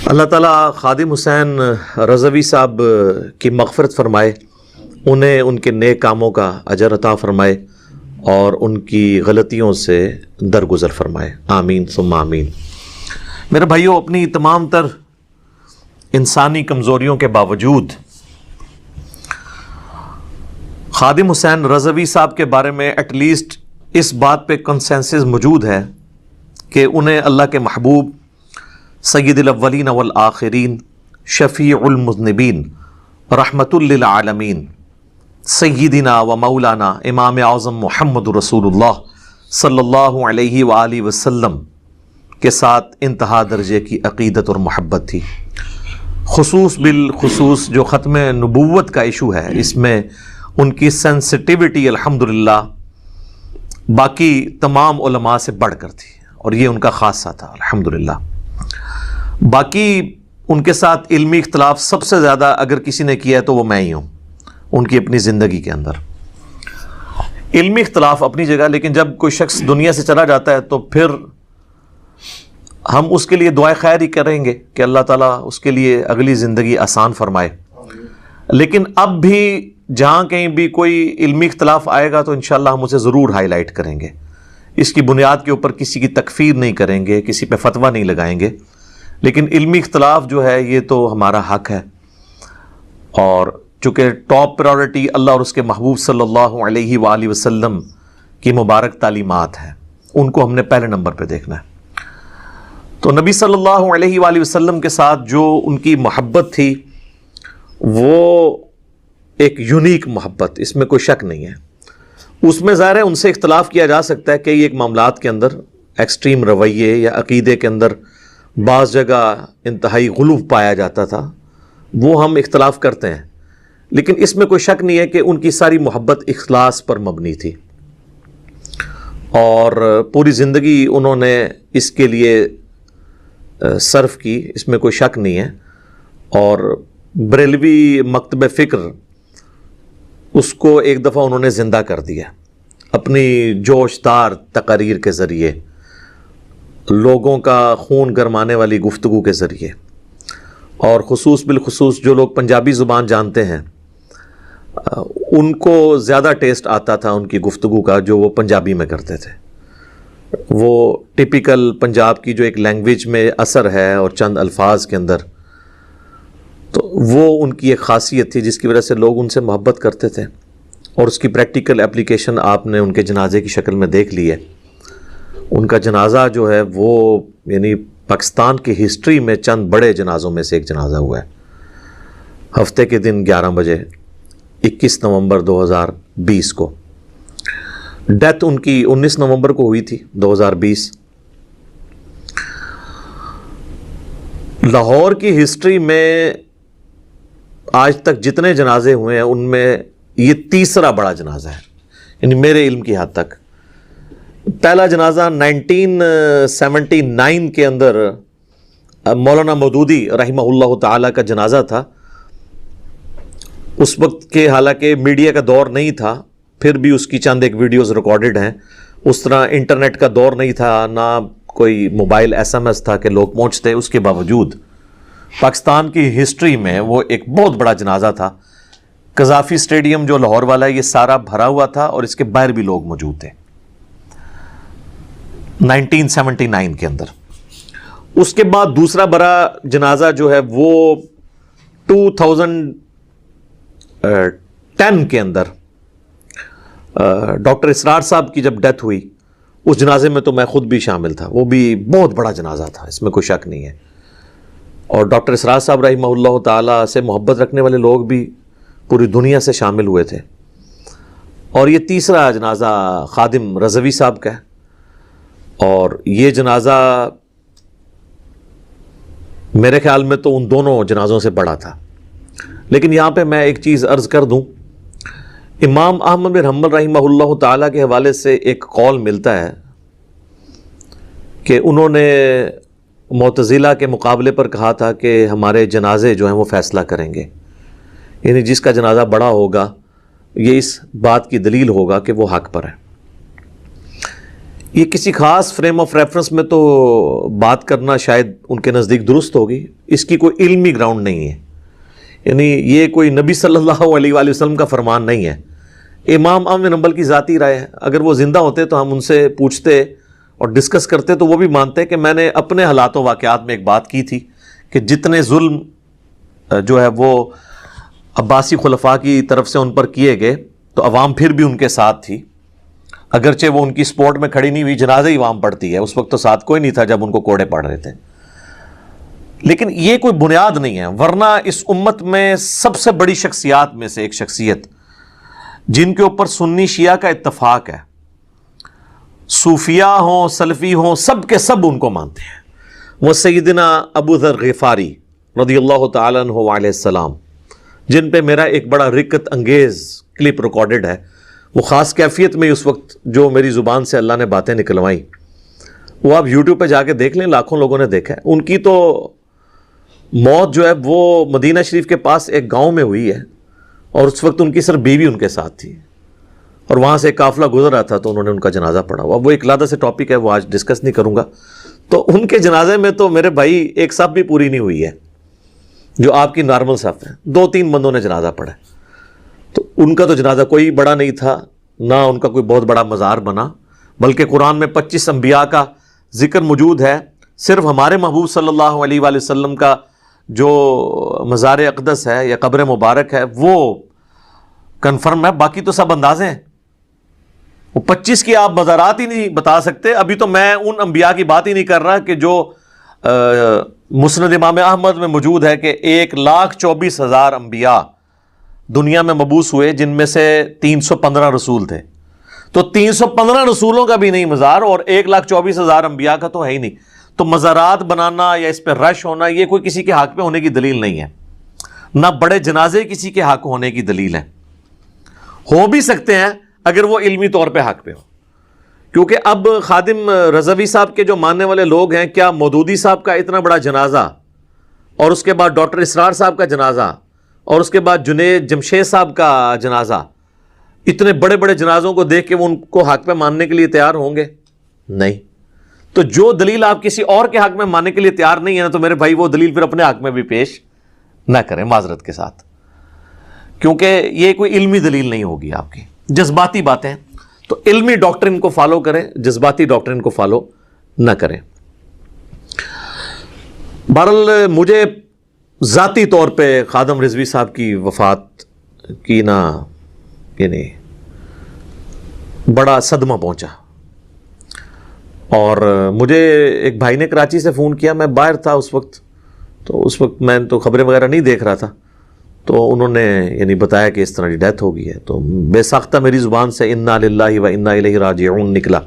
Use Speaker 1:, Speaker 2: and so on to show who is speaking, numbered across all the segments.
Speaker 1: اللہ تعالیٰ خادم حسین رضوی صاحب کی مغفرت فرمائے، انہیں ان کے نیک کاموں کا اجر عطا فرمائے اور ان کی غلطیوں سے درگزر فرمائے، آمین ثم آمین۔ میرے بھائیوں، اپنی تمام تر انسانی کمزوریوں کے باوجود خادم حسین رضوی صاحب کے بارے میں ایٹ لیسٹ اس بات پہ کنسنسس موجود ہے کہ انہیں اللہ کے محبوب سید الاولین والآخرین، شفیع المذنبین، رحمت للعالمین، سیدنا و مولانا امام اعظم محمد رسول اللہ صلی اللہ علیہ وآلہ وسلم کے ساتھ انتہا درجے کی عقیدت اور محبت تھی۔ خصوص بالخصوص جو ختم نبوت کا ایشو ہے، اس میں ان کی سینسٹیوٹی الحمدللہ باقی تمام علماء سے بڑھ کر تھی، اور یہ ان کا خاصہ تھا الحمدللہ۔ باقی ان کے ساتھ علمی اختلاف سب سے زیادہ اگر کسی نے کیا ہے تو وہ میں ہی ہوں ان کی اپنی زندگی کے اندر۔ علمی اختلاف اپنی جگہ، لیکن جب کوئی شخص دنیا سے چلا جاتا ہے تو پھر ہم اس کے لیے دعائے خیر ہی کریں گے کہ اللہ تعالیٰ اس کے لیے اگلی زندگی آسان فرمائے۔ لیکن اب بھی جہاں کہیں بھی کوئی علمی اختلاف آئے گا تو انشاءاللہ ہم اسے ضرور ہائی لائٹ کریں گے، اس کی بنیاد کے اوپر کسی کی تکفیر نہیں کریں گے، کسی پہ فتویٰ نہیں لگائیں گے، لیکن علمی اختلاف جو ہے یہ تو ہمارا حق ہے، اور چونکہ ٹاپ پرائورٹی اللہ اور اس کے محبوب صلی اللہ علیہ وآلہ وسلم کی مبارک تعلیمات ہیں، ان کو ہم نے پہلے نمبر پہ دیکھنا ہے۔ تو نبی صلی اللہ علیہ وآلہ وسلم کے ساتھ جو ان کی محبت تھی وہ ایک یونیک محبت، اس میں کوئی شک نہیں ہے۔ اس میں ظاہر ہے ان سے اختلاف کیا جا سکتا ہے کہ ایک معاملات کے اندر ایکسٹریم رویے یا عقیدے کے اندر بعض جگہ انتہائی غلو پایا جاتا تھا، وہ ہم اختلاف کرتے ہیں، لیکن اس میں کوئی شک نہیں ہے کہ ان کی ساری محبت اخلاص پر مبنی تھی، اور پوری زندگی انہوں نے اس کے لیے صرف کی، اس میں کوئی شک نہیں ہے۔ اور بریلوی مکتب فکر اس کو ایک دفعہ انہوں نے زندہ کر دیا اپنی جوش دار تقاریر کے ذریعے، لوگوں کا خون گرمانے والی گفتگو کے ذریعے، اور خصوص بالخصوص جو لوگ پنجابی زبان جانتے ہیں ان کو زیادہ ٹیسٹ آتا تھا ان کی گفتگو کا جو وہ پنجابی میں کرتے تھے۔ وہ ٹپیکل پنجاب کی جو ایک لینگویج میں اثر ہے اور چند الفاظ کے اندر، تو وہ ان کی ایک خاصیت تھی جس کی وجہ سے لوگ ان سے محبت کرتے تھے، اور اس کی پریکٹیکل اپلیکیشن آپ نے ان کے جنازے کی شکل میں دیکھ لی ہے۔ ان کا جنازہ جو ہے وہ یعنی پاکستان کی ہسٹری میں چند بڑے جنازوں میں سے ایک جنازہ ہوا ہے۔ ہفتے کے دن 11 بجے 21 نومبر 2020 کو، ڈیتھ ان کی 19 نومبر کو ہوئی تھی 2020۔ لاہور کی ہسٹری میں آج تک جتنے جنازے ہوئے ہیں ان میں یہ تیسرا بڑا جنازہ ہے، یعنی میرے علم کی حد تک۔ پہلا جنازہ 1979 کے اندر مولانا مودودی رحمہ اللہ تعالیٰ کا جنازہ تھا۔ اس وقت کے حالانکہ میڈیا کا دور نہیں تھا، پھر بھی اس کی چند ایک ویڈیوز ریکارڈڈ ہیں۔ اس طرح انٹرنیٹ کا دور نہیں تھا، نہ کوئی موبائل SMS تھا کہ لوگ پہنچتے، اس کے باوجود پاکستان کی ہسٹری میں وہ ایک بہت بڑا جنازہ تھا۔ قذافی اسٹیڈیم جو لاہور والا ہے یہ سارا بھرا ہوا تھا، اور اس کے باہر بھی لوگ موجود تھے 1979 کے اندر۔ اس کے بعد دوسرا بڑا جنازہ جو ہے وہ 2010 کے اندر ڈاکٹر اسرار صاحب کی جب ڈیتھ ہوئی، اس جنازے میں تو میں خود بھی شامل تھا، وہ بھی بہت بڑا جنازہ تھا، اس میں کوئی شک نہیں ہے۔ اور ڈاکٹر اسرار صاحب رحمہ اللہ تعالیٰ سے محبت رکھنے والے لوگ بھی پوری دنیا سے شامل ہوئے تھے۔ اور یہ تیسرا جنازہ خادم رضوی صاحب کا ہے، اور یہ جنازہ میرے خیال میں تو ان دونوں جنازوں سے بڑا تھا۔ لیکن یہاں پہ میں ایک چیز عرض کر دوں، امام احمد بن حنبل رحمہ اللہ تعالیٰ کے حوالے سے ایک قول ملتا ہے کہ انہوں نے معتزلہ کے مقابلے پر کہا تھا کہ ہمارے جنازے جو ہیں وہ فیصلہ کریں گے، یعنی جس کا جنازہ بڑا ہوگا یہ اس بات کی دلیل ہوگا کہ وہ حق پر ہے۔ یہ کسی خاص فریم آف ریفرنس میں تو بات کرنا شاید ان کے نزدیک درست ہوگی، اس کی کوئی علمی گراؤنڈ نہیں ہے، یعنی یہ کوئی نبی صلی اللہ علیہ وآلہ وسلم کا فرمان نہیں ہے، امام احمد بن حنبل کی ذاتی رائے ہے۔ اگر وہ زندہ ہوتے تو ہم ان سے پوچھتے اور ڈسکس کرتے تو وہ بھی مانتے کہ میں نے اپنے حالات و واقعات میں ایک بات کی تھی کہ جتنے ظلم جو ہے وہ عباسی خلفاء کی طرف سے ان پر کیے گئے تو عوام پھر بھی ان کے ساتھ تھی، اگرچہ وہ ان کی سپورٹ میں کھڑی نہیں ہوئی، جنازہ ہی عوام پڑھتی ہے، اس وقت تو ساتھ کوئی نہیں تھا جب ان کو کوڑے پڑ رہے تھے، لیکن یہ کوئی بنیاد نہیں ہے۔ ورنہ اس امت میں سب سے بڑی شخصیات میں سے ایک شخصیت جن کے اوپر سنی شیعہ کا اتفاق ہے، صوفیاء ہوں سلفی ہوں سب کے سب ان کو مانتے ہیں، وہ سیدنا ابو ذر غفاری رضی اللہ تعالیٰ عنہ علیہ السلام، جن پہ میرا ایک بڑا رکت انگیز کلپ ریکارڈڈ ہے، وہ خاص کیفیت میں اس وقت جو میری زبان سے اللہ نے باتیں نکلوائیں، وہ آپ یوٹیوب پہ جا کے دیکھ لیں، لاکھوں لوگوں نے دیکھا ہے۔ ان کی تو موت جو ہے وہ مدینہ شریف کے پاس ایک گاؤں میں ہوئی ہے، اور اس وقت ان کی صرف بیوی ان کے ساتھ تھی، اور وہاں سے ایک قافلہ گزر رہا تھا تو انہوں نے ان کا جنازہ پڑھا ہوا۔ وہ ایک علیحدہ سے ٹاپک ہے، وہ آج ڈسکس نہیں کروں گا۔ تو ان کے جنازے میں تو میرے بھائی ایک صف بھی پوری نہیں ہوئی ہے، جو آپ کی نارمل صف ہے، 2-3 بندوں نے جنازہ پڑھا، تو ان کا تو جنازہ کوئی بڑا نہیں تھا، نہ ان کا کوئی بہت بڑا مزار بنا، بلکہ قرآن میں 25 انبیاء کا ذکر موجود ہے۔ صرف ہمارے محبوب صلی اللہ علیہ وآلہ وسلم کا جو مزار اقدس ہے یا قبر مبارک ہے وہ کنفرم ہے، باقی تو سب اندازے ہیں۔ وہ 25 کی آپ مزارات ہی نہیں بتا سکتے۔ ابھی تو میں ان انبیاء کی بات ہی نہیں کر رہا کہ جو مسند امام احمد میں موجود ہے کہ 1,24,000 انبیاء دنیا میں مبعوث ہوئے، جن میں سے 315 رسول تھے، تو 315 رسولوں کا بھی نہیں مزار، اور 1,24,000 انبیاء کا تو ہے ہی نہیں۔ تو مزارات بنانا یا اس پہ رش ہونا یہ کوئی کسی کے حق پہ ہونے کی دلیل نہیں ہے، نہ بڑے جنازے کسی کے حق ہونے کی دلیل ہے۔ ہو بھی سکتے ہیں اگر وہ علمی طور پہ حق پہ ہو، کیونکہ اب خادم رضوی صاحب کے جو ماننے والے لوگ ہیں، کیا مودودی صاحب کا اتنا بڑا جنازہ، اور اس کے بعد ڈاکٹر اسرار صاحب کا جنازہ، اور اس کے بعد جنید جمشید صاحب کا جنازہ، اتنے بڑے بڑے جنازوں کو دیکھ کے وہ ان کو حق پہ ماننے کے لیے تیار ہوں گے؟ نہیں۔ تو جو دلیل آپ کسی اور کے حق میں ماننے کے لیے تیار نہیں ہے نا، تو میرے بھائی وہ دلیل پھر اپنے حق میں بھی پیش نہ کریں معذرت کے ساتھ، کیونکہ یہ کوئی علمی دلیل نہیں ہوگی آپ کی، جذباتی باتیں۔ تو علمی ڈاکٹرن کو فالو کریں، جذباتی ڈاکٹرن کو فالو نہ کریں۔ بہرحال مجھے ذاتی طور پہ خادم رضوی صاحب کی وفات کی نا یعنی بڑا صدمہ پہنچا، اور مجھے ایک بھائی نے کراچی سے فون کیا، میں باہر تھا اس وقت، تو اس وقت میں تو خبریں وغیرہ نہیں دیکھ رہا تھا، تو انہوں نے یعنی بتایا کہ اس طرح کی ڈیتھ ہو گئی ہے، تو بے ساختہ میری زبان سے انا للہ و انا الیہ راجعون نکلا۔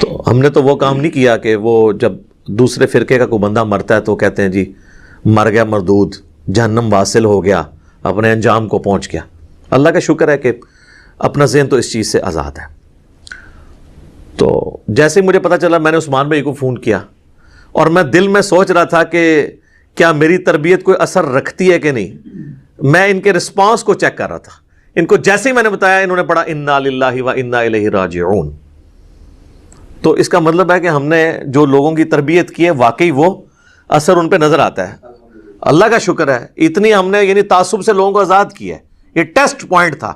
Speaker 1: تو ہم نے تو وہ کام نہیں کیا کہ وہ جب دوسرے فرقے کا کوئی بندہ مرتا ہے تو کہتے ہیں جی مر گیا مردود، جہنم واصل ہو گیا، اپنے انجام کو پہنچ گیا۔ اللہ کا شکر ہے کہ اپنا ذہن تو اس چیز سے آزاد ہے۔ تو جیسے ہی مجھے پتا چلا میں نے عثمان بھائی کو فون کیا، اور میں دل میں سوچ رہا تھا کہ کیا میری تربیت کوئی اثر رکھتی ہے کہ نہیں۔ میں ان کے رسپانس کو چیک کر رہا تھا، ان کو جیسے ہی میں نے بتایا انہوں نے پڑھا انا للہ و انا الیہ راجعون، تو اس کا مطلب ہے کہ ہم نے جو لوگوں کی تربیت کی ہے واقعی وہ اثر ان پہ نظر آتا ہے۔ اللہ کا شکر ہے اتنی ہم نے یعنی تعصب سے لوگوں کو آزاد کیا ہے۔ یہ ٹیسٹ پوائنٹ تھا،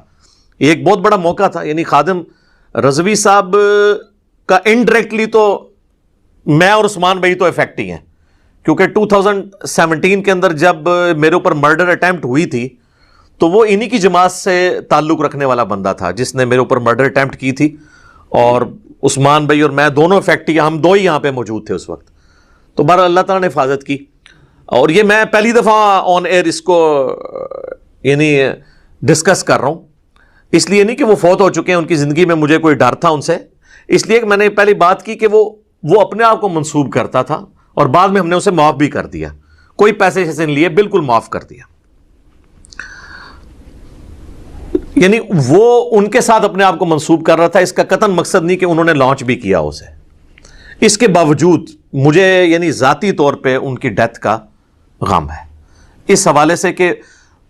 Speaker 1: یہ ایک بہت بڑا موقع تھا، یعنی خادم رضوی صاحب کا انڈائریکٹلی تو میں اور عثمان بھائی تو افیکٹ ہی ہیں، کیونکہ 2017 کے اندر جب میرے اوپر مرڈر اٹیمپٹ ہوئی تھی تو وہ انہی کی جماعت سے تعلق رکھنے والا بندہ تھا جس نے میرے اوپر مرڈر اٹیمپٹ کی تھی، اور عثمان بھائی اور میں دونوں افیکٹ ہی، ہم دو ہی یہاں پہ موجود تھے اس وقت۔ تو بہرحال اللہ تعالیٰ نے حفاظت کی، اور یہ میں پہلی دفعہ آن ایئر اس کو یعنی ڈسکس کر رہا ہوں، اس لیے نہیں کہ وہ فوت ہو چکے ہیں، ان کی زندگی میں مجھے کوئی ڈر تھا ان سے، اس لیے کہ میں نے پہلی بات کی کہ وہ اپنے آپ کو منسوب کرتا تھا، اور بعد میں ہم نے اسے معاف بھی کر دیا، کوئی پیسے سے نہیں لیے، بالکل معاف کر دیا۔ یعنی وہ ان کے ساتھ اپنے آپ کو منسوب کر رہا تھا، اس کا قطعاً مقصد نہیں کہ انہوں نے لانچ بھی کیا اسے۔ اس کے باوجود مجھے یعنی ذاتی طور پہ ان کی ڈیتھ کا غم ہے، اس حوالے سے کہ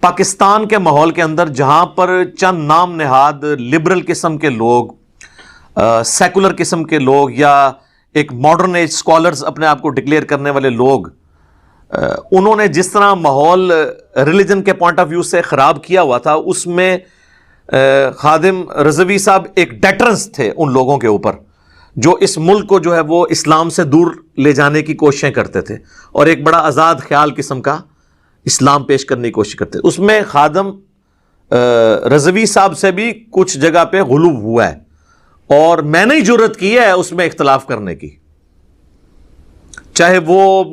Speaker 1: پاکستان کے ماحول کے اندر جہاں پر چند نام نہاد لبرل قسم کے لوگ سیکولر قسم کے لوگ یا ایک ماڈرن ایج اسکالرز اپنے آپ کو ڈکلیئر کرنے والے لوگ، انہوں نے جس طرح ماحول ریلیجن کے پوائنٹ آف ویو سے خراب کیا ہوا تھا، اس میں خادم رضوی صاحب ایک ڈیٹرنس تھے ان لوگوں کے اوپر جو اس ملک کو جو ہے وہ اسلام سے دور لے جانے کی کوششیں کرتے تھے اور ایک بڑا آزاد خیال قسم کا اسلام پیش کرنے کی کوشش کرتے تھے۔ اس میں خادم رضوی صاحب سے بھی کچھ جگہ پہ غلو ہوا ہے، اور میں نے جرت کی ہے اس میں اختلاف کرنے کی، چاہے وہ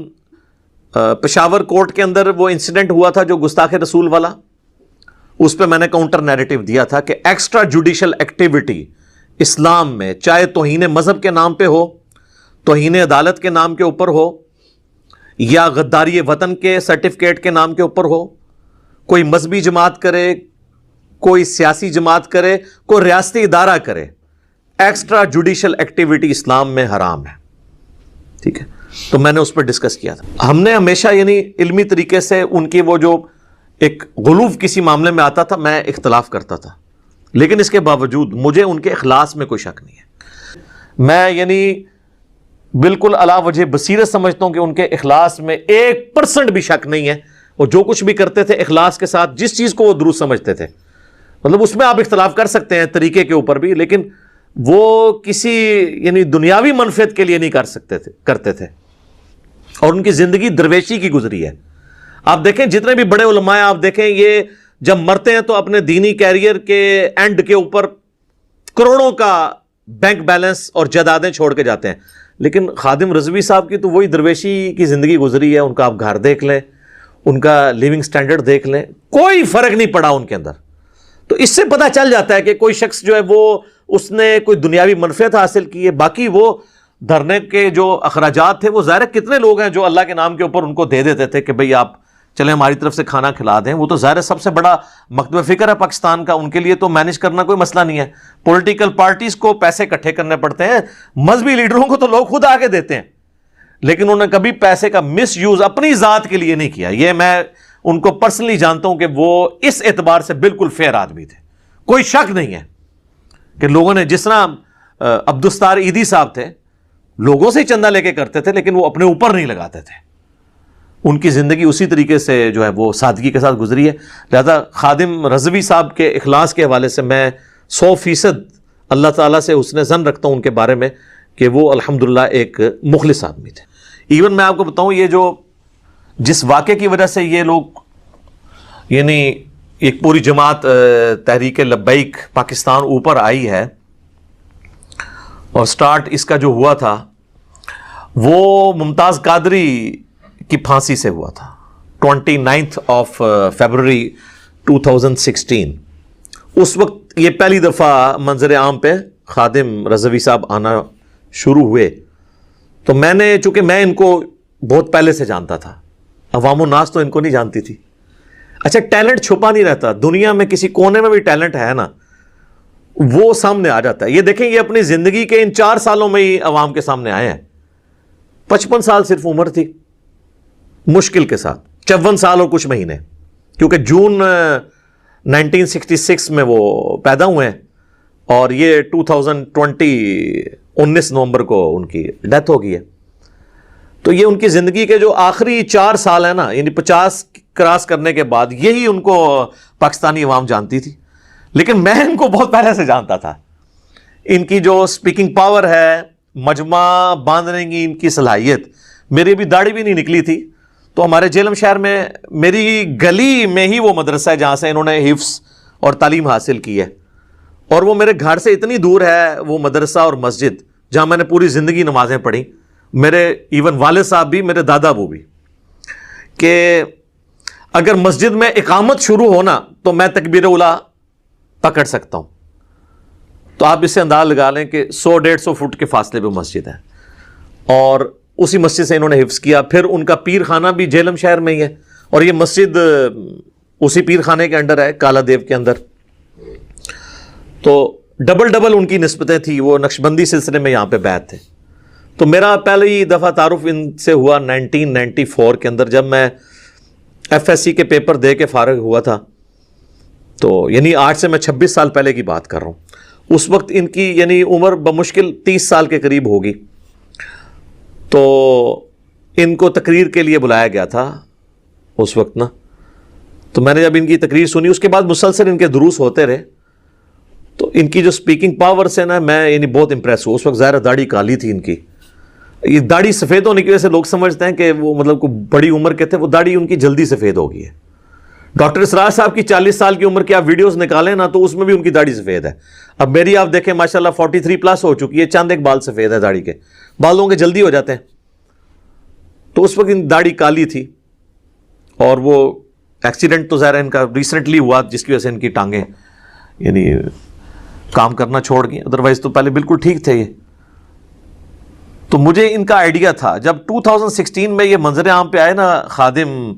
Speaker 1: پشاور کورٹ کے اندر وہ انسیڈنٹ ہوا تھا جو گستاخ رسول والا، اس پہ میں نے کاؤنٹر نیریٹو دیا تھا کہ ایکسٹرا جوڈیشل ایکٹیویٹی اسلام میں، چاہے توہین مذہب کے نام پہ ہو، توہین عدالت کے نام کے اوپر ہو، یا غداری وطن کے سرٹیفکیٹ کے نام کے اوپر ہو، کوئی مذہبی جماعت کرے، کوئی سیاسی جماعت کرے، کوئی ریاستی ادارہ کرے، ایکسٹرا جوڈیشل ایکٹیویٹی اسلام میں حرام ہے، ٹھیک ہے۔ تو میں نے اس پر ڈسکس کیا تھا۔ ہم نے ہمیشہ یعنی علمی طریقے سے ان کی وہ جو ایک غلوف کسی معاملے میں آتا تھا، میں اختلاف کرتا تھا، لیکن اس کے باوجود مجھے ان کے اخلاص میں کوئی شک نہیں ہے۔ میں یعنی بالکل علی وجہ بصیرت سمجھتا ہوں کہ ان کے اخلاص میں 1% بھی شک نہیں ہے، اور جو کچھ بھی کرتے تھے اخلاص کے ساتھ، جس چیز کو وہ درست سمجھتے تھے، مطلب اس میں آپ اختلاف کر سکتے ہیں طریقے کے اوپر بھی، لیکن وہ کسی یعنی دنیاوی منفعت کے لیے نہیں کرتے تھے، اور ان کی زندگی درویشی کی گزری ہے۔ آپ دیکھیں جتنے بھی بڑے علماء آپ دیکھیں، یہ جب مرتے ہیں تو اپنے دینی کیریئر کے اینڈ کے اوپر کروڑوں کا بینک بیلنس اور جائیدادیں چھوڑ کے جاتے ہیں، لیکن خادم رضوی صاحب کی تو وہی درویشی کی زندگی گزری ہے۔ ان کا آپ گھر دیکھ لیں، ان کا لیونگ سٹینڈرڈ دیکھ لیں، کوئی فرق نہیں پڑا ان کے اندر۔ تو اس سے پتہ چل جاتا ہے کہ کوئی شخص جو ہے وہ اس نے کوئی دنیاوی منفعت حاصل کی ہے۔ باقی وہ دھرنے کے جو اخراجات تھے، وہ ظاہر کتنے لوگ ہیں جو اللہ کے نام کے اوپر ان کو دے دیتے تھے کہ بھئی آپ چلیں ہماری طرف سے کھانا کھلا دیں، وہ تو ظاہر سب سے بڑا مکتب فکر ہے پاکستان کا، ان کے لیے تو مینج کرنا کوئی مسئلہ نہیں ہے۔ پولیٹیکل پارٹیز کو پیسے اکٹھے کرنے پڑتے ہیں، مذہبی لیڈروں کو تو لوگ خود آگے دیتے ہیں، لیکن انہوں نے کبھی پیسے کا مس یوز اپنی ذات کے لیے نہیں کیا۔ یہ میں ان کو پرسنلی جانتا ہوں کہ وہ اس اعتبار سے بالکل فیئر آدمی تھے، کوئی شک نہیں ہے کہ لوگوں نے جس طرح عبدالستار عیدی صاحب تھے، لوگوں سے چندہ لے کے کرتے تھے لیکن وہ اپنے اوپر نہیں لگاتے تھے۔ ان کی زندگی اسی طریقے سے جو ہے وہ سادگی کے ساتھ گزری ہے۔ لہذا خادم رضوی صاحب کے اخلاص کے حوالے سے میں 100% اللہ تعالیٰ سے حسن ظن رکھتا ہوں ان کے بارے میں کہ وہ الحمدللہ ایک مخلص آدمی تھے۔ ایون میں آپ کو بتاؤں، یہ جو جس واقعے کی وجہ سے یہ لوگ یعنی ایک پوری جماعت تحریک لبیک پاکستان اوپر آئی ہے، اور سٹارٹ اس کا جو ہوا تھا وہ ممتاز قادری کی پھانسی سے ہوا تھا 29 فیبروری 2016۔ اس وقت یہ پہلی دفعہ منظر عام پہ خادم رضوی صاحب آنا شروع ہوئے، تو میں نے چونکہ میں ان کو بہت پہلے سے جانتا تھا، عوام الناس تو ان کو نہیں جانتی تھی۔ اچھا، ٹیلنٹ چھپا نہیں رہتا، دنیا میں کسی کونے میں بھی ٹیلنٹ ہے نا، وہ سامنے آ جاتا ہے۔ یہ دیکھیں، یہ اپنی زندگی کے ان 4 سالوں میں ہی عوام کے سامنے آئے ہیں۔ 55 سال صرف عمر تھی مشکل کے ساتھ، 54 سال اور کچھ مہینے، کیونکہ جون 1966 میں وہ پیدا ہوئے ہیں، اور یہ 19 نومبر کو ان کی ڈیتھ ہو گئی ہے۔ تو یہ ان کی زندگی کے جو آخری 4 سال ہیں نا، یعنی 50 کراس کرنے کے بعد یہی ان کو پاکستانی عوام جانتی تھی، لیکن میں ان کو بہت پہلے سے جانتا تھا۔ ان کی جو سپیکنگ پاور ہے، مجمع باندھنے کی ان کی صلاحیت، میری ابھی داڑھی بھی نہیں نکلی تھی تو ہمارے جہلم شہر میں میری گلی میں ہی وہ مدرسہ ہے جہاں سے انہوں نے حفظ اور تعلیم حاصل کی ہے، اور وہ میرے گھر سے اتنی دور ہے وہ مدرسہ اور مسجد جہاں میں نے پوری زندگی نمازیں پڑھی، میرے ایون والد صاحب بھی، میرے دادا ابو بھی، کہ اگر مسجد میں اقامت شروع ہونا تو میں تکبیر اولیٰ پکڑ سکتا ہوں۔ تو آپ اس سے انداز لگا لیں کہ 100-150 فٹ کے فاصلے پہ مسجد ہے، اور اسی مسجد سے انہوں نے حفظ کیا۔ پھر ان کا پیر خانہ بھی جہلم شہر میں ہی ہے، اور یہ مسجد اسی پیر خانے کے انڈر ہے، کالا دیو کے اندر۔ تو ڈبل ان کی نسبتیں تھی، وہ نقشبندی سلسلے میں یہاں پہ بیعت تھے۔ تو میرا پہلی دفعہ تعارف ان سے ہوا 1994 کے اندر، جب میں FSC کے پیپر دے کے فارغ ہوا تھا، تو یعنی آج سے میں 26 سال پہلے کی بات کر رہا ہوں۔ اس وقت ان کی یعنی عمر بمشکل 30 سال کے قریب ہوگی. تو ان کو تقریر کے لیے بلایا گیا تھا اس وقت نا. تو میں نے جب ان کی تقریر سنی اس کے بعد مسلسل ان کے دروس ہوتے رہے تو ان کی جو سپیکنگ پاور سے نا میں یعنی بہت امپریس ہوں. اس وقت ظاہر داڑھی کالی تھی ان کی. یہ داڑھی سفید ہونے کی وجہ سے لوگ سمجھتے ہیں کہ وہ مطلب کوئی بڑی عمر کے تھے. وہ داڑھی ان کی جلدی سفید ہو گئی ہے. ڈاکٹر اسرار صاحب کی 40 سال کی عمر کی آپ ویڈیوز نکالیں نا تو اس میں بھی ان کی داڑھی سفید ہے. اب میری آپ دیکھیں ماشاءاللہ 43 پلس ہو چکی ہے, چند ایک بال سفید ہے داڑھی کے. بالوں کے جلدی ہو جاتے ہیں. تو اس وقت ان داڑھی کالی تھی اور وہ ایکسیڈنٹ تو ظاہر ان کا ریسنٹلی ہوا جس کی وجہ سے ان کی ٹانگیں یعنی کام کرنا چھوڑ گئی. ادروائز تو پہلے بالکل ٹھیک تھے یہ. تو مجھے ان کا آئیڈیا تھا جب 2016 میں یہ منظر عام پہ آئے نا خادم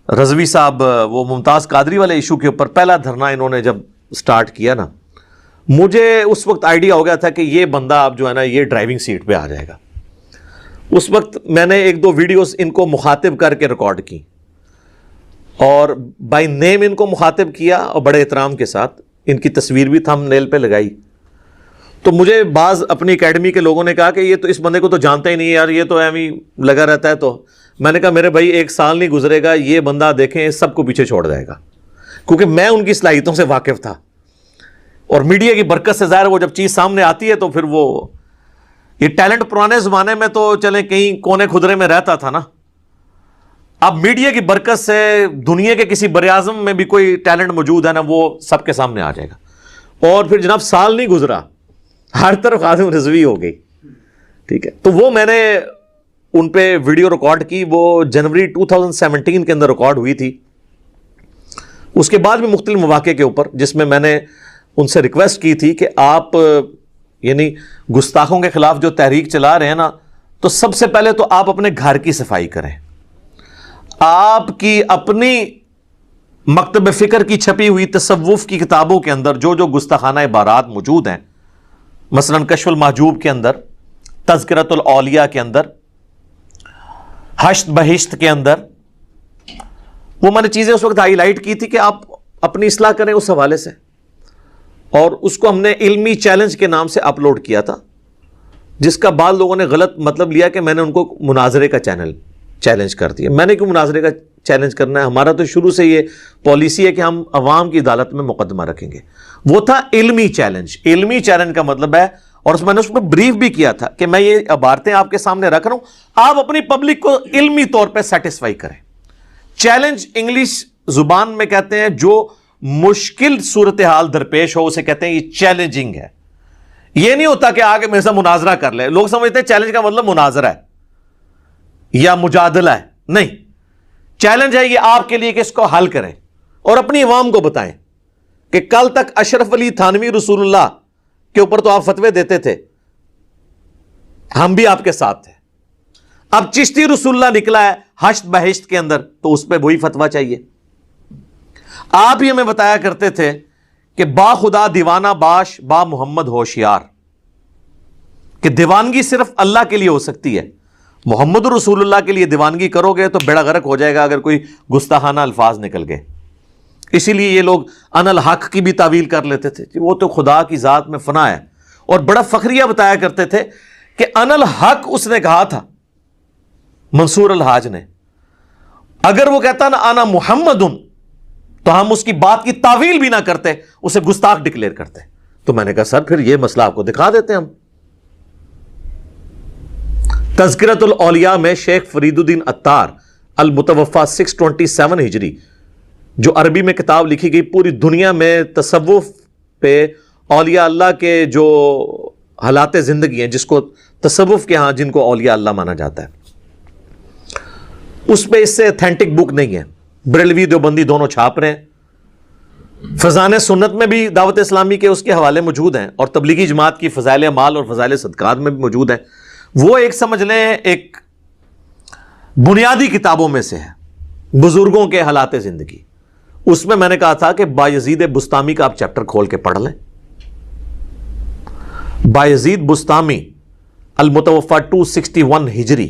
Speaker 1: رضوی صاحب, وہ ممتاز قادری والے ایشو کے اوپر پہلا دھرنا انہوں نے جب سٹارٹ کیا نا, مجھے اس وقت آئیڈیا ہو گیا تھا کہ یہ بندہ اب جو ہے نا یہ ڈرائیونگ سیٹ پہ آ جائے گا. اس وقت میں نے 1-2 ویڈیوز ان کو مخاطب کر کے ریکارڈ کی اور بائی نیم ان کو مخاطب کیا اور بڑے احترام کے ساتھ ان کی تصویر بھی تھم نیل پہ لگائی. تو مجھے بعض اپنی اکیڈمی کے لوگوں نے کہا کہ یہ تو اس بندے کو تو جانتا ہی نہیں یار, یہ تو ایویں لگا رہتا ہے. تو میں نے کہا میرے بھائی 1 سال نہیں گزرے گا یہ بندہ دیکھیں سب کو پیچھے چھوڑ جائے گا, کیونکہ میں ان کی صلاحیتوں سے واقف تھا اور میڈیا کی برکت سے ظاہر وہ جب چیز سامنے آتی ہے تو پھر وہ یہ ٹیلنٹ پرانے زمانے میں تو چلیں کہیں کونے خدرے میں رہتا تھا نا. اب میڈیا کی برکت سے دنیا کے کسی بر اعظم میں بھی کوئی ٹیلنٹ موجود ہے نا وہ سب کے سامنے آ جائے گا. اور پھر جناب سال نہیں گزرا ہر طرف خادم رضوی ہو گئی. ٹھیک ہے, تو وہ میں نے ان پہ ویڈیو ریکارڈ کی, وہ جنوری 2017 کے اندر ریکارڈ ہوئی تھی. اس کے بعد بھی مختلف مواقع کے اوپر جس میں نے ان سے ریکویسٹ کی تھی کہ آپ یعنی گستاخوں کے خلاف جو تحریک چلا رہے ہیں نا تو سب سے پہلے تو آپ اپنے گھر کی صفائی کریں. آپ کی اپنی مکتب فکر کی چھپی ہوئی تصوف کی کتابوں کے اندر جو جو گستاخانہ عبارات موجود ہیں, مثلا کشف المحجوب کے اندر, تذکرۃ الاولیاء کے اندر, حشت بہشت کے اندر, وہ میں نے چیزیں اس وقت ہائی لائٹ کی تھی کہ آپ اپنی اصلاح کریں اس حوالے سے. اور اس کو ہم نے علمی چیلنج کے نام سے اپلوڈ کیا تھا, جس کا بعض لوگوں نے غلط مطلب لیا کہ میں نے ان کو مناظرے کا چیلنج کر دیا. میں نے کیوں مناظرے کا چیلنج کرنا ہے؟ ہمارا تو شروع سے یہ پالیسی ہے کہ ہم عوام کی عدالت میں مقدمہ رکھیں گے. وہ تھا علمی چیلنج. علمی چیلنج کا مطلب ہے, اور میں نے اس میں بریف بھی کیا تھا کہ میں یہ عبارتیں آپ کے سامنے رکھ رہا ہوں, آپ اپنی پبلک کو علمی طور پہ سیٹسفائی کریں. چیلنج انگلش زبان میں کہتے ہیں جو مشکل صورتحال درپیش ہو اسے کہتے ہیں یہ چیلنجنگ ہے. یہ نہیں ہوتا کہ آگے میرے ساتھ مناظرہ کر لے. لوگ سمجھتے ہیں چیلنج کا مطلب مناظرہ ہے یا مجادلہ ہے. نہیں, چیلنج ہے یہ آپ کے لیے کہ اس کو حل کریں اور اپنی عوام کو بتائیں کہ کل تک اشرف علی تھانوی رسول اللہ کے اوپر تو آپ فتوے دیتے تھے, ہم بھی آپ کے ساتھ تھے. اب چشتی رسول اللہ نکلا ہے حشت بہشت کے اندر تو اس پہ وہی فتویٰ چاہیے. آپ ہی ہمیں بتایا کرتے تھے کہ با خدا دیوانہ باش با محمد ہوشیار, کہ دیوانگی صرف اللہ کے لیے ہو سکتی ہے. محمد رسول اللہ کے لیے دیوانگی کرو گے تو بیڑا غرق ہو جائے گا اگر کوئی گستاخانہ الفاظ نکل گئے. اسی لیے یہ لوگ ان الحق کی بھی تعویل کر لیتے تھے کہ وہ تو خدا کی ذات میں فنا ہے, اور بڑا فخریہ بتایا کرتے تھے کہ ان الحق اس نے کہا تھا منصور الحاج نے. اگر وہ کہتا نا انا محمد تو ہم اس کی بات کی تعویل بھی نہ کرتے, اسے گستاخ ڈکلیئر کرتے. تو میں نے کہا سر پھر یہ مسئلہ آپ کو دکھا دیتے ہیں ہم. تذکرۃ الاولیاء میں شیخ فرید الدین عطار المتوفا 627 ہجری جو عربی میں کتاب لکھی گئی, پوری دنیا میں تصوف پہ اولیاء اللہ کے جو حالات زندگی ہیں جس کو تصوف کے ہاں جن کو اولیاء اللہ مانا جاتا ہے, اس پہ اس سے اتھینٹک بک نہیں ہے. بریلوی دیوبندی دونوں چھاپ رہے ہیں. فضائل سنت میں بھی دعوت اسلامی کے اس کے حوالے موجود ہیں, اور تبلیغی جماعت کی فضائل اعمال اور فضائل صدقات میں بھی موجود ہیں. وہ ایک سمجھ لیں ایک بنیادی کتابوں میں سے ہے, بزرگوں کے حالات زندگی. اس میں نے کہا تھا کہ بایزید بستامی کا آپ چیپٹر کھول کے پڑھ لیں. بایزید بستامی المتوفا 261 ہجری,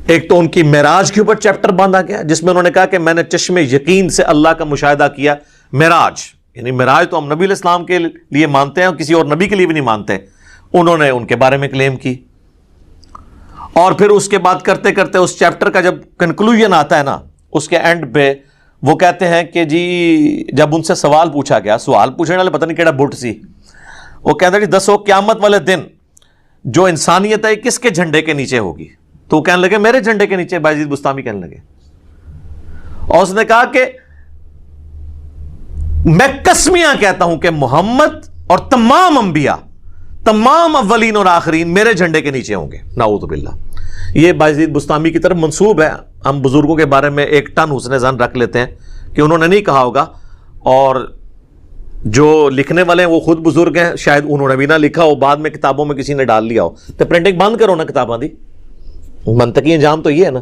Speaker 1: ایک تو ان کی معراج کے اوپر چیپٹر باندھا گیا جس میں انہوں نے کہا کہ میں نے چشم یقین سے اللہ کا مشاہدہ کیا. معراج یعنی معراج تو ہم نبی علیہ السلام کے لیے مانتے ہیں اور کسی اور نبی کے لیے بھی نہیں مانتے، انہوں نے ان کے بارے میں کلیم کی. اور پھر اس کے بعد کرتے کرتے اس چیپٹر کا جب کنکلوژن آتا ہے نا، اس کے اینڈ پہ وہ کہتے ہیں کہ جی جب ان سے سوال پوچھا گیا، سوال پوچھنے والے پتہ نہیں کیڑا بٹ سی، وہ کہتے ہیں جی دسو قیامت والے دن جو انسانیت ہے کس کے جھنڈے کے نیچے ہوگی؟ تو وہ کہنے لگے میرے جھنڈے کے نیچے. بایزید بستامی کہنے لگے، اور اس نے کہا کہ میں قسمیاں کہتا ہوں کہ محمد اور تمام انبیاء، تمام اولین اور آخرین میرے جھنڈے کے نیچے ہوں گے. نعوذ باللہ. یہ بایزید بستامی کی طرف منسوب ہے. ہم بزرگوں کے بارے میں ایک ٹن حسن ظن رکھ لیتے ہیں کہ انہوں نے نہیں کہا ہوگا، اور جو لکھنے والے ہیں وہ خود بزرگ ہیں، شاید انہوں نے بھی نہ لکھا ہو، بعد میں کتابوں میں کسی نے ڈال لیا ہو. تو پرنٹنگ بند کرو نا کتاباں دی، منطقی انجام تو یہ ہے نا.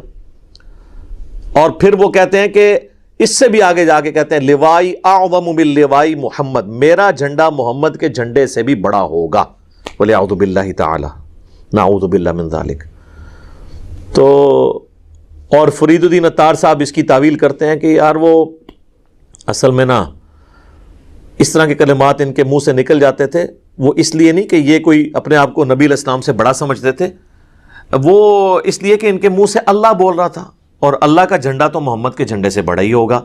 Speaker 1: اور پھر وہ کہتے ہیں کہ اس سے بھی آگے جا کے کہتے ہیں لوائی اعظم من لوائی محمد، میرا جھنڈا محمد کے جھنڈے سے بھی بڑا ہوگا. وَلِيَعُوذُ بِاللَّهِ تَعَالَى نَعُوذُ بِاللَّهِ مِن ذَلِكَ. تو اور فرید الدین عطار صاحب اس کی تعویل کرتے ہیں کہ یار وہ اصل میں نا اس طرح کے کلمات ان کے منہ سے نکل جاتے تھے، وہ اس لیے نہیں کہ یہ کوئی اپنے آپ کو نبی علیہ السلام سے بڑا سمجھتے تھے، وہ اس لیے کہ ان کے منہ سے اللہ بول رہا تھا، اور اللہ کا جھنڈا تو محمد کے جھنڈے سے بڑا ہی ہوگا.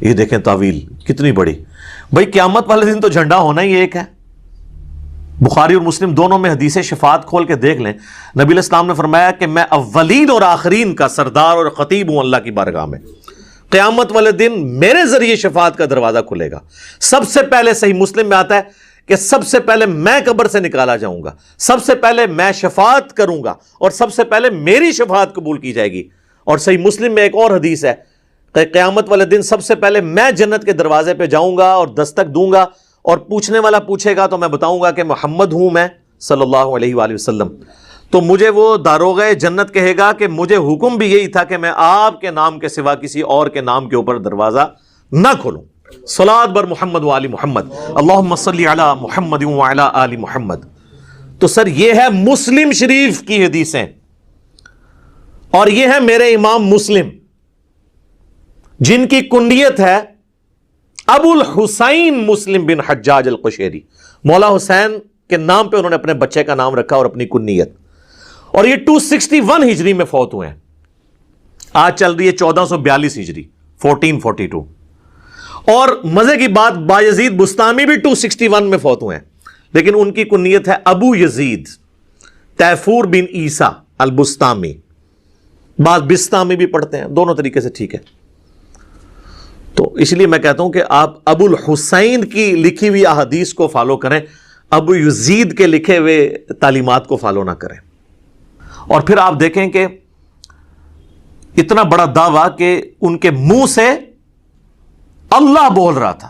Speaker 1: یہ دیکھیں تعویل کتنی بڑی. بھائی قیامت والے دن تو جھنڈا ہونا ہی ایک ہے. بخاری اور مسلم دونوں میں حدیث شفاعت کھول کے دیکھ لیں. نبی علیہ السلام نے فرمایا کہ میں اولین اور آخرین کا سردار اور خطیب ہوں اللہ کی بارگاہ میں. قیامت والے دن میرے ذریعے شفاعت کا دروازہ کھلے گا. سب سے پہلے صحیح مسلم میں آتا ہے کہ سب سے پہلے میں قبر سے نکالا جاؤں گا، سب سے پہلے میں شفاعت کروں گا، اور سب سے پہلے میری شفاعت قبول کی جائے گی. اور صحیح مسلم میں ایک اور حدیث ہے کہ قیامت والے دن سب سے پہلے میں جنت کے دروازے پہ جاؤں گا اور دستک دوں گا، اور پوچھنے والا پوچھے گا تو میں بتاؤں گا کہ محمد ہوں میں صلی اللہ علیہ وآلہ وسلم. تو مجھے وہ داروغہ جنت کہے گا کہ مجھے حکم بھی یہی تھا کہ میں آپ کے نام کے سوا کسی اور کے نام کے اوپر دروازہ نہ کھولوں. صلاۃ بر محمد وآل محمد، اللہم صلی علی محمد وعلی آل محمد. تو سر یہ ہے مسلم شریف کی حدیثیں، اور یہ ہے میرے امام مسلم جن کی کنیت ہے ابو الحسین مسلم بن حجاج القشیری. مولا حسین کے نام پہ انہوں نے اپنے بچے کا نام رکھا اور اپنی کنیت. اور یہ 261 ہجری میں فوت ہوئے ہیں. آج چل رہی ہے 1442 ہجری 1442. اور مزے کی بات بایزید بستامی بھی 261 میں فوت ہوئے ہیں، لیکن ان کی کنیت ہے ابو یزید تیفور بن عیسیٰ البستامی. بعض بستامی بھی پڑھتے ہیں، دونوں طریقے سے ٹھیک ہے. تو اس لیے میں کہتا ہوں کہ آپ ابو الحسین کی لکھی ہوئی احادیث کو فالو کریں، ابو یزید کے لکھے ہوئے تعلیمات کو فالو نہ کریں. اور پھر آپ دیکھیں کہ اتنا بڑا دعویٰ کہ ان کے منہ سے اللہ بول رہا تھا.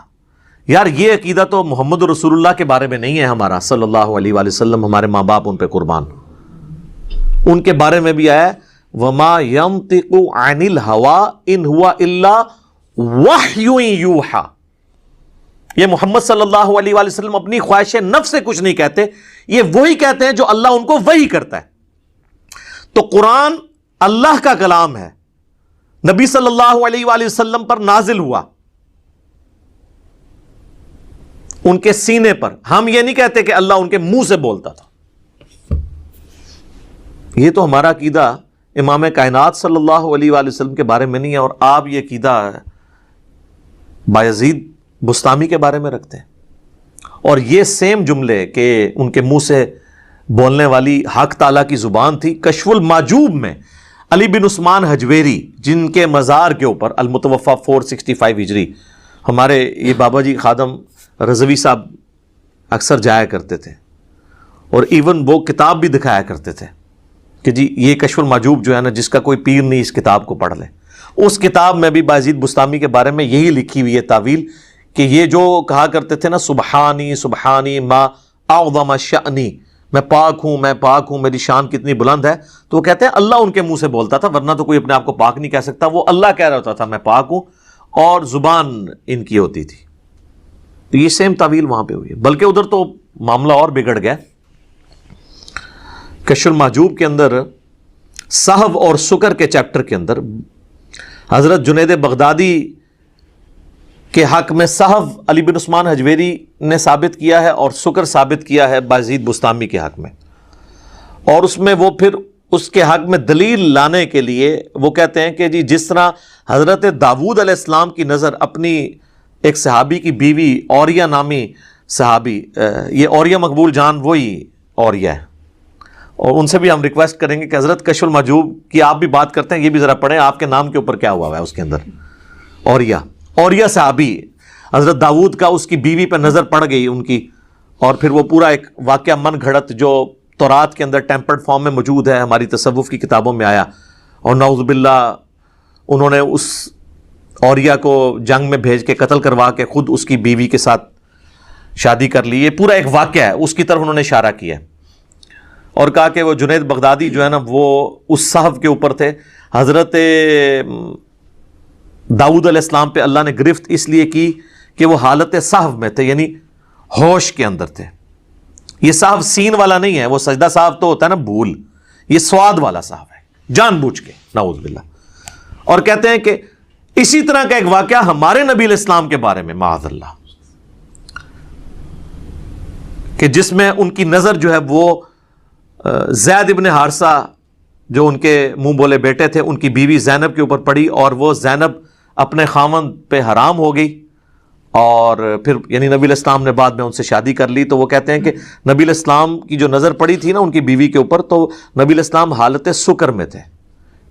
Speaker 1: یار یہ عقیدہ تو محمد رسول اللہ کے بارے میں نہیں ہے ہمارا صلی اللہ علیہ وآلہ وسلم. ہمارے ماں باپ ان پہ قربان، ان کے بارے میں بھی آیا وَمَا يَنطِقُ عَنِ الْهَوَىٰ إِنْ هُوَ إِلَّا وَحْيٌ يُوحَىٰ. یہ محمد صلی اللہ علیہ وآلہ وسلم اپنی خواہش نفس سے کچھ نہیں کہتے، یہ وہی کہتے ہیں جو اللہ ان کو وحی کرتا ہے. تو قرآن اللہ کا کلام ہے، نبی صلی اللہ علیہ وآلہ وسلم پر نازل ہوا ان کے سینے پر. ہم یہ نہیں کہتے کہ اللہ ان کے منہ سے بولتا تھا. یہ تو ہمارا عقیدہ امام کائنات صلی اللہ علیہ وآلہ وسلم کے بارے میں نہیں ہے، اور آپ یہ عقیدہ بایزید بستامی کے بارے میں رکھتے ہیں. اور یہ سیم جملے کہ ان کے منہ سے بولنے والی حق تعالیٰ کی زبان تھی. کشف الماجوب میں علی بن عثمان حجویری جن کے مزار کے اوپر المتوفہ 465 ہجری ہمارے یہ بابا جی خادم رضوی صاحب اکثر جایا کرتے تھے، اور ایون وہ کتاب بھی دکھایا کرتے تھے کہ جی یہ کشف الماجوب جو ہے نا، جس کا کوئی پیر نہیں اس کتاب کو پڑھ لے. اس کتاب میں بھی بایزید بستامی کے بارے میں یہی لکھی ہوئی ہے تعویل کہ یہ جو کہا کرتے تھے نا سبحانی سبحانی ما اعظم شأنی، میں پاک ہوں میری شان کتنی بلند ہے. تو وہ کہتے ہیں اللہ ان کے منہ سے بولتا تھا، ورنہ تو کوئی اپنے آپ کو پاک نہیں کہہ سکتا. وہ اللہ کہہ رہا ہوتا تھا میں پاک ہوں، اور زبان ان کی ہوتی تھی. تو یہ سیم تعویل وہاں پہ ہوئی ہے. بلکہ ادھر تو معاملہ اور بگڑ گیا. کشف المحجوب کے اندر صحو اور سکر کے چیپٹر کے اندر حضرت جنید بغدادی کے حق میں صحو علی بن عثمان حجویری نے ثابت کیا ہے اور سکر ثابت کیا ہے بایزید بستامی کے حق میں، اور اس میں وہ پھر اس کے حق میں دلیل لانے کے لیے وہ کہتے ہیں کہ جی جس طرح حضرت داؤد علیہ السلام کی نظر اپنی ایک صحابی کی بیوی اوریہ نامی صحابی، یہ اوریہ مقبول جان وہی اوریہ ہے، اور ان سے بھی ہم ریکویسٹ کریں گے کہ حضرت کشف المحجوب کی آپ بھی بات کرتے ہیں، یہ بھی ذرا پڑھیں آپ کے نام کے اوپر کیا ہوا ہے اس کے اندر۔ اوریہ صحابی، حضرت داؤد کا اس کی بیوی پہ نظر پڑ گئی ان کی، اور پھر وہ پورا ایک واقعہ من گھڑت جو تورات کے اندر ٹیمپرڈ فارم میں موجود ہے، ہماری تصوف کی کتابوں میں آیا، اور نعوذ باللہ انہوں نے اس اوریہ کو جنگ میں بھیج کے قتل کروا کے خود اس کی بیوی کے ساتھ شادی کر لی۔ یہ پورا ایک واقعہ ہے، اس کی طرف انہوں نے اشارہ کیا اور کہا کہ وہ جنید بغدادی جو ہے نا وہ اس صحف کے اوپر تھے۔ حضرت داؤد علیہ السلام پہ اللہ نے گرفت اس لیے کی کہ وہ حالت صحف میں تھے، یعنی ہوش کے اندر تھے۔ یہ صحف سین والا نہیں ہے، وہ سجدہ صحف تو ہوتا ہے نا بھول، یہ سواد والا صحف ہے، جان بوجھ کے، نعوذ باللہ۔ اور کہتے ہیں کہ اسی طرح کا ایک واقعہ ہمارے نبی علیہ السلام کے بارے میں معاذ اللہ، کہ جس میں ان کی نظر جو ہے وہ زید ابن حارثہ جو ان کے منہ بولے بیٹے تھے، ان کی بیوی زینب کے اوپر پڑی، اور وہ زینب اپنے خاوند پہ حرام ہو گئی، اور پھر یعنی نبی علیہ السلام نے بعد میں ان سے شادی کر لی۔ تو وہ کہتے ہیں کہ نبی علیہ السلام کی جو نظر پڑی تھی نا ان کی بیوی کے اوپر، تو نبی علیہ السلام حالت سکر میں تھے،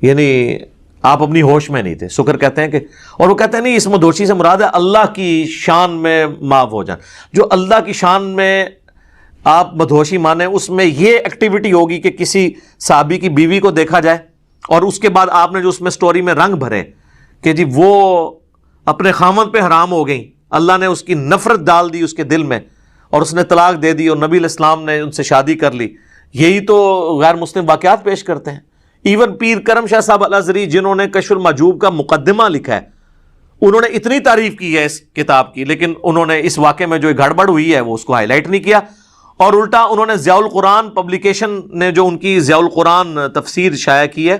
Speaker 1: یعنی آپ اپنی ہوش میں نہیں تھے۔ سکر کہتے ہیں کہ، اور وہ کہتے ہیں نہیں، اس مدہوشی سے مراد ہے اللہ کی شان میں معاف ہو جان، جو اللہ کی شان میں آپ مدہوشی مانیں، اس میں یہ ایکٹیویٹی ہوگی کہ کسی صحابی کی بیوی کو دیکھا جائے، اور اس کے بعد آپ نے جو اس میں سٹوری میں رنگ بھرے کہ جی وہ اپنے خاوند پہ حرام ہو گئی، اللہ نے اس کی نفرت ڈال دی اس کے دل میں، اور اس نے طلاق دے دی، اور نبی علیہ السلام نے ان سے شادی کر لی۔ یہی تو غیر مسلم واقعات پیش کرتے ہیں۔ ایون پیر کرم شاہ صاحب الازہری جنہوں نے کشف المحجوب کا مقدمہ لکھا ہے، انہوں نے اتنی تعریف کی ہے اس کتاب کی، لیکن انہوں نے اس واقعے میں جو گڑبڑ ہوئی ہے وہ اس کو ہائی لائٹ نہیں کیا، اور الٹا انہوں نے ضیاء القرآن پبلیکیشن نے جو ان کی ضیاء القرآن تفسیر شائع کی ہے،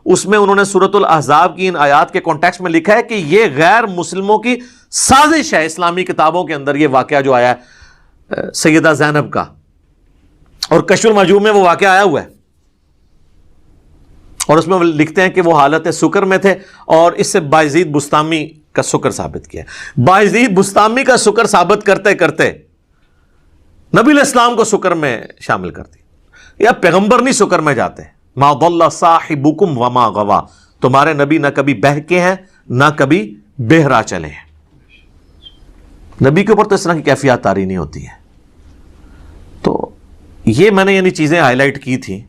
Speaker 1: اس میں انہوں نے سورۃ الاحزاب کی ان آیات کے کانٹیکسٹ میں لکھا ہے کہ یہ غیر مسلموں کی سازش ہے۔ اسلامی کتابوں کے اندر یہ واقعہ جو آیا ہے سیدہ زینب کا، اور کشف المحجوب میں وہ واقعہ آیا ہوا ہے، اور اس میں وہ لکھتے ہیں کہ وہ حالت سکر میں تھے، اور اس سے بایزید بستامی کا سکر ثابت کیا۔ بایزید بستامی کا سکر ثابت کرتے کرتے نبی علیہ السلام کو سکر میں شامل کرتی، یا پیغمبر نہیں سکر میں جاتے۔ ما ضل صاحبکم وما غوا، تمہارے نبی نہ کبھی بہکے ہیں نہ کبھی بہرا چلے ہیں۔ نبی کے اوپر تو اس طرح کی کیفیات طاری نہیں ہوتی ہے۔ تو یہ میں نے یعنی چیزیں ہائی لائٹ کی تھیں،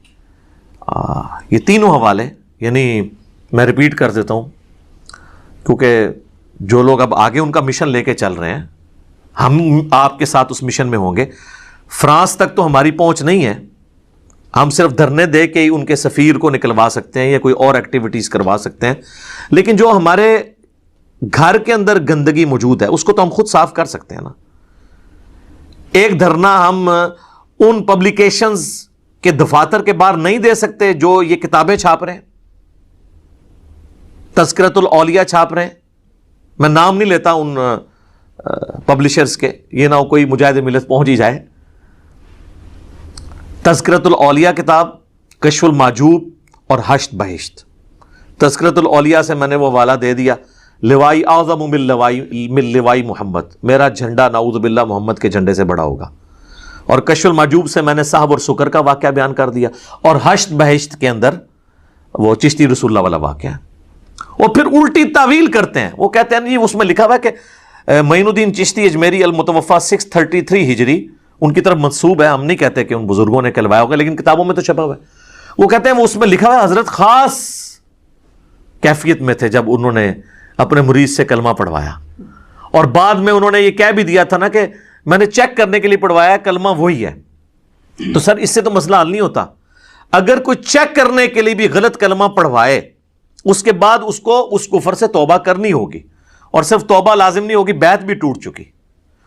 Speaker 1: یہ تینوں حوالے، یعنی میں ریپیٹ کر دیتا ہوں کیونکہ جو لوگ اب آگے ان کا مشن لے کے چل رہے ہیں، ہم آپ کے ساتھ اس مشن میں ہوں گے۔ فرانس تک تو ہماری پہنچ نہیں ہے، ہم صرف دھرنے دے کے ہی ان کے سفیر کو نکلوا سکتے ہیں یا کوئی اور ایکٹیویٹیز کروا سکتے ہیں، لیکن جو ہمارے گھر کے اندر گندگی موجود ہے اس کو تو ہم خود صاف کر سکتے ہیں نا۔ ایک دھرنا ہم ان پبلیکیشنز کے دفاتر کے باہر نہیں دے سکتے جو یہ کتابیں چھاپ رہے ہیں، تذکرۃ الاولیاء چھاپ رہے ہیں۔ میں نام نہیں لیتا ان پبلشرز کے، یہ نہ ہو کوئی مجاہد ملت پہنچ ہی جائے۔ تذکرۃ الاولیاء کتاب، کشف المحجوب اور حشت بہشت۔ تذکرۃ الاولیاء سے میں نے وہ والا دے دیا، لوائی اعظم من لوائی محمد، میرا جھنڈا نعوذ باللہ محمد کے جھنڈے سے بڑا ہوگا۔ اور کشف المحجوب سے میں نے صحب اور سکر کا واقعہ بیان کر دیا، اور حشت بہشت کے اندر وہ چشتی رسول اللہ والا واقعہ۔ اور پھر الٹی تعویل کرتے ہیں، وہ کہتے ہیں اس میں لکھا ہوا ہے کہ معین الدین چشتی اجمیری المتوفا 633 ہجری ان کی طرف منسوب ہے، ہم نہیں کہتے کہ ان بزرگوں نے کہلوایا ہوگا، لیکن کتابوں میں تو چھپا ہوا ہے۔ وہ کہتے ہیں وہ اس میں لکھا ہوا ہے حضرت خاص کیفیت میں تھے جب انہوں نے اپنے مرید سے کلمہ پڑھوایا، اور بعد میں انہوں نے یہ کہہ بھی دیا تھا نا کہ میں نے چیک کرنے کے لیے پڑھوایا، کلمہ وہی ہے۔ تو سر اس سے تو مسئلہ حل نہیں ہوتا۔ اگر کوئی چیک کرنے کے لیے بھی غلط کلمہ پڑھوائے، اس کے بعد اس کو اس کفر سے توبہ کرنی ہوگی، اور صرف توبہ لازم نہیں ہوگی، بیعت بھی ٹوٹ چکی۔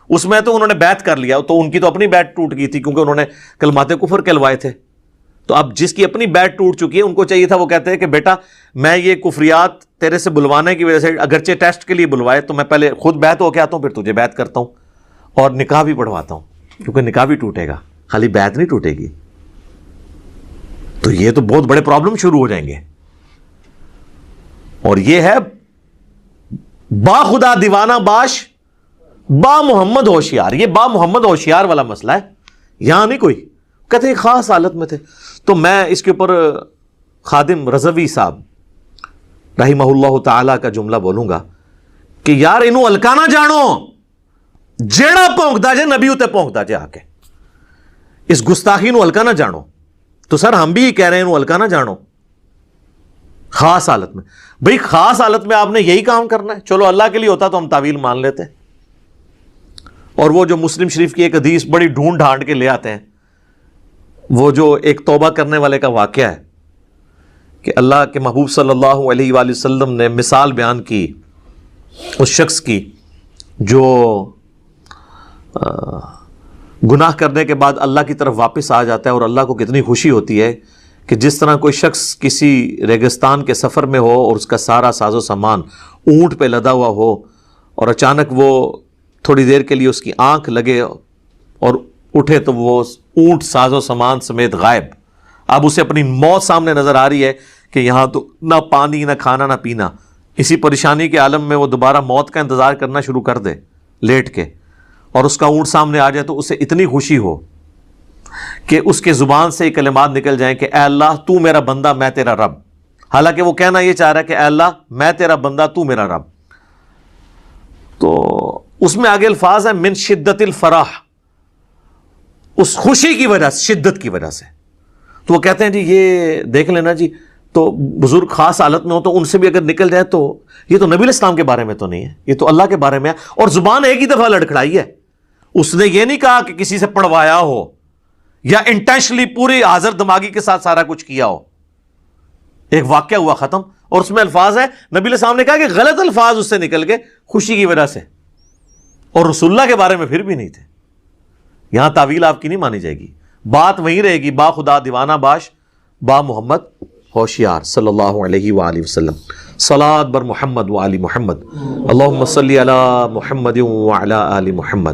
Speaker 1: اس میں تو انہوں نے بیعت کر لیا، تو ان کی تو اپنی بیعت ٹوٹ گئی تھی کیونکہ انہوں نے کلمات کفر کہلوائے تھے۔ تو اب جس کی اپنی بیعت ٹوٹ چکی ہے ان کو چاہیے تھا وہ کہتے ہیں کہ بیٹا میں یہ کفریات تیرے سے بلوانے کی وجہ سے اگرچہ ٹیسٹ کے لیے بلوائے تو میں پہلے خود بیعت ہو کے آتا ہوں پھر تجھے بیعت کرتا ہوں اور نکاح بھی پڑھواتا ہوں، کیونکہ نکاح بھی ٹوٹے گا، خالی بیعت نہیں ٹوٹے گی. تو یہ تو بہت بڑے پرابلم شروع ہو جائیں گے. اور یہ ہے با خدا دیوانہ باش با محمد ہوشیار. یہ با محمد ہوشیار والا مسئلہ ہے، یہاں نہیں کوئی. کہتے ہیں خاص حالت میں تھے. تو میں اس کے اوپر خادم رضوی صاحب رحمہ اللہ تعالی کا جملہ بولوں گا کہ یار انہوں ہلکا نہ جانو، جیڑا پونکدا جے نبی اتے پونکدا جے آ کے، اس گستاخی نو ہلکا نہ جانو. تو سر ہم بھی کہہ رہے ہیں انہوں ہلکا نہ جانو خاص حالت میں. بھئی خاص حالت میں آپ نے یہی کام کرنا ہے. چلو اللہ کے لیے ہوتا تو ہم تعویل مان لیتے. اور وہ جو مسلم شریف کی ایک حدیث بڑی ڈھونڈ ڈھانڈ کے لے آتے ہیں، وہ جو ایک توبہ کرنے والے کا واقعہ ہے کہ اللہ کے محبوب صلی اللہ علیہ وآلہ وسلم نے مثال بیان کی اس شخص کی جو گناہ کرنے کے بعد اللہ کی طرف واپس آ جاتا ہے اور اللہ کو کتنی خوشی ہوتی ہے کہ جس طرح کوئی شخص کسی ریگستان کے سفر میں ہو اور اس کا سارا ساز و سامان اونٹ پہ لدا ہوا ہو اور اچانک وہ تھوڑی دیر کے لیے اس کی آنکھ لگے اور اٹھے تو وہ اونٹ ساز و سامان سمیت غائب. اب اسے اپنی موت سامنے نظر آ رہی ہے کہ یہاں تو نہ پانی نہ کھانا نہ پینا. اسی پریشانی کے عالم میں وہ دوبارہ موت کا انتظار کرنا شروع کر دے لیٹ کے، اور اس کا اونٹ سامنے آ جائے تو اسے اتنی خوشی ہو کہ اس کے زبان سے یہ کلمات نکل جائیں کہ اے اللہ تو میرا بندہ میں تیرا رب. حالانکہ وہ کہنا یہ چاہ رہا ہے کہ اے اللہ میں تیرا بندہ تو میرا رب. تو اس میں آگے الفاظ ہیں من شدت الفرح، اس خوشی کی وجہ سے، شدت کی وجہ سے. تو وہ کہتے ہیں جی یہ دیکھ لینا جی، تو بزرگ خاص حالت میں ہو تو ان سے بھی اگر نکل جائے تو یہ تو نبی علیہ السلام کے بارے میں تو نہیں ہے، یہ تو اللہ کے بارے میں ہے. اور زبان ایک ہی دفعہ لڑکھڑائی ہے. اس نے یہ نہیں کہا کہ کسی سے پڑھوایا ہو یا انٹینشنلی پوری حاضر دماغی کے ساتھ سارا کچھ کیا ہو. ایک واقعہ ہوا ختم. اور اس میں الفاظ ہے نبی علیہ السلام نے کہا کہ غلط الفاظ اس سے نکل گئے خوشی کی وجہ سے، اور رسول اللہ کے بارے میں پھر بھی نہیں تھے. یہاں تعویل آپ کی نہیں مانی جائے گی، بات وہیں رہے گی با خدا دیوانہ باش با محمد ہوشیار صلی اللہ علیہ وآلہ وسلم. صلاۃ بر محمد و آل محمد. اللہم صلی علی محمد و علی آل محمد.